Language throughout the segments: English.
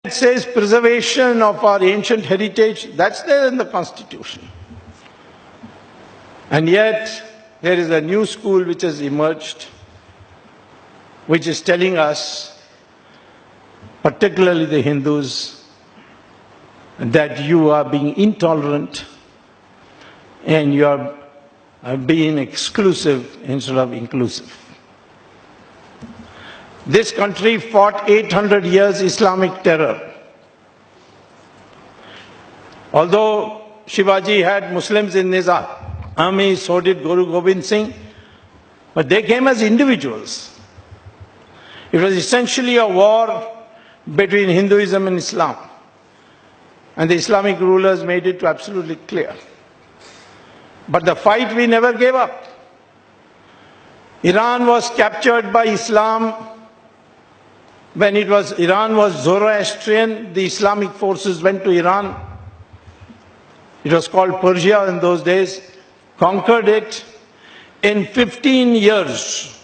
It says preservation of our ancient heritage, that's there in the Constitution. And yet, there is a new school which has emerged, which is telling us, particularly the Hindus, that you are being intolerant and you are being exclusive instead of inclusive. This country fought 800 years Islamic terror. Although Shivaji had Muslims in his army, so did Guru Gobind Singh, but they came as individuals. It was essentially a war between Hinduism and Islam. And the Islamic rulers made it absolutely clear. But the fight we never gave up. Iran was captured by Islam. When Iran was Zoroastrian, the Islamic forces went to Iran. It was called Persia in those days, conquered it. In 15 years,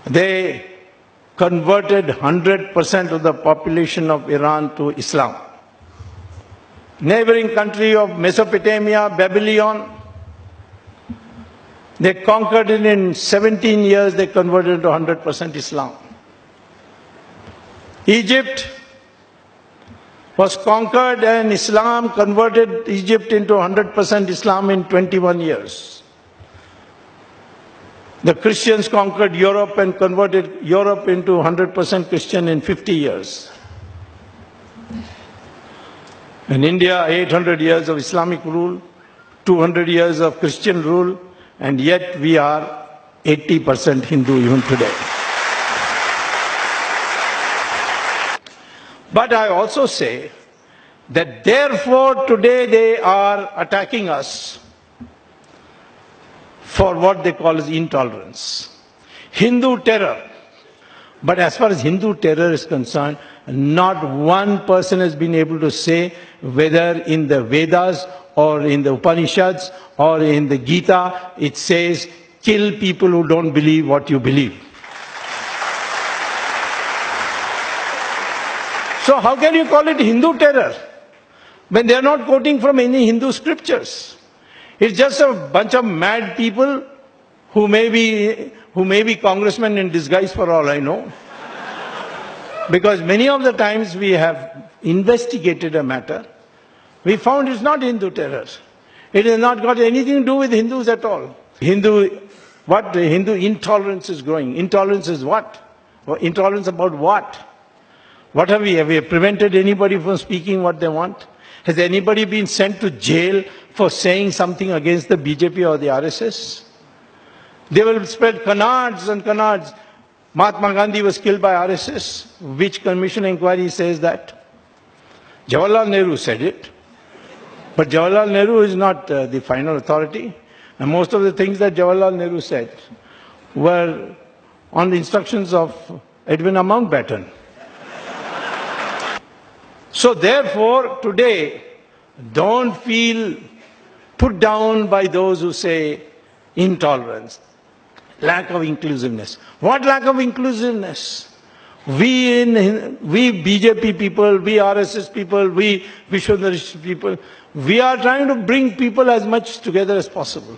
they converted 100% of the population of Iran to Islam. Neighboring country of Mesopotamia, Babylon, they conquered it in 17 years, they converted it to 100% Islam. Egypt was conquered and Islam converted Egypt into 100% Islam in 21 years. The Christians conquered Europe and converted Europe into 100% Christian in 50 years. In India, 800 years of Islamic rule, 200 years of Christian rule, and yet we are 80% Hindu even today. But I also say that therefore today they are attacking us for what they call as intolerance. Hindu terror. But as far as Hindu terror is concerned, not one person has been able to say whether in the Vedas or in the Upanishads or in the Gita it says kill people who don't believe what you believe. So how can you call it Hindu terror when they are not quoting from any Hindu scriptures? It's just a bunch of mad people who may be congressmen in disguise for all I know. Because many of the times we have investigated a matter, we found it's not Hindu terror. It has not got anything to do with Hindus at all. Hindu intolerance is growing. Intolerance is what? Intolerance about what? What have we? Have we prevented anybody from speaking what they want? Has anybody been sent to jail for saying something against the BJP or the RSS? They will spread canards and canards. Mahatma Gandhi was killed by RSS. Which commission inquiry says that? Jawaharlal Nehru said it. But Jawaharlal Nehru is not the final authority. And most of the things that Jawaharlal Nehru said were on the instructions of Edwina Mountbatten. So therefore, today, don't feel put down by those who say intolerance, lack of inclusiveness. What lack of inclusiveness? We BJP people, we RSS people, we Vishwadharishta people, we are trying to bring people as much together as possible.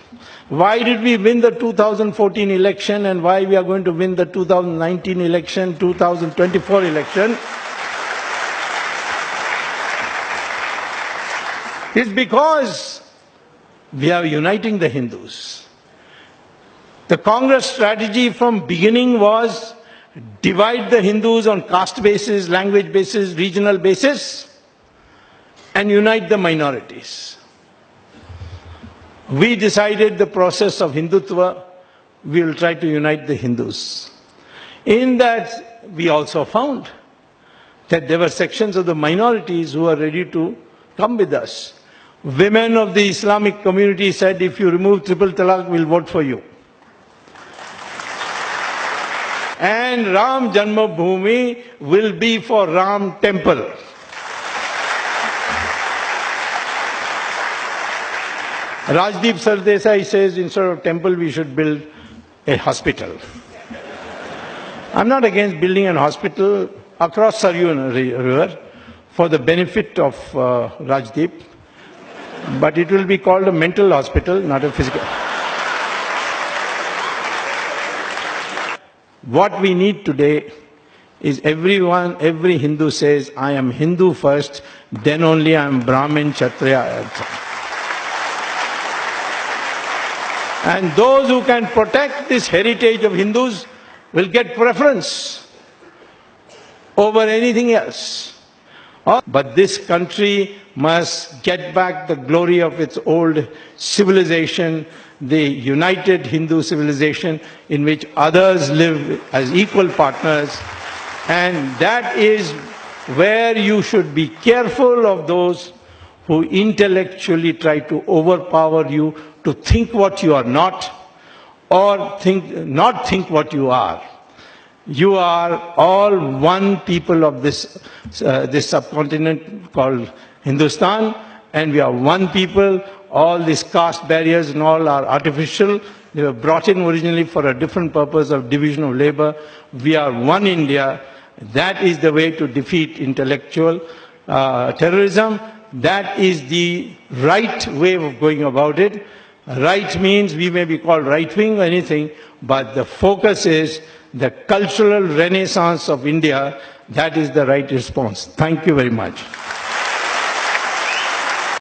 Why did we win the 2014 election and why we are going to win the 2019 election, 2024 election? It's because we are uniting the Hindus. The Congress strategy from beginning was divide the Hindus on caste basis, language basis, regional basis, and unite the minorities. We decided the process of Hindutva, we will try to unite the Hindus. In that, we also found that there were sections of the minorities who are ready to come with us. Women of the Islamic community said, if you remove triple talaq, we'll vote for you. And Ram Janmabhoomi will be for Ram Temple. Rajdeep Sardesai says instead of temple we should build a hospital. I'm not against building a hospital. across Saryu River for the benefit of Rajdeep. But it will be called a mental hospital, not a physical. What we need today is every Hindu says, I am Hindu first, then only I am Brahmin, Kshatriya. And those who can protect this heritage of Hindus will get preference over anything else. But this country must get back the glory of its old civilization, the united Hindu civilization in which others live as equal partners. And that is where you should be careful of those who intellectually try to overpower you to think what you are not, or not think what you are. You are all one people of this subcontinent called Hindustan, and we are one people. All these caste barriers and all are artificial. They were brought in originally for a different purpose of division of labor. We are one India. That is the way to defeat intellectual terrorism. That is the right way of going about it. Right means we may be called right-wing or anything, but the focus is the cultural renaissance of India. That is the right response. Thank you very much.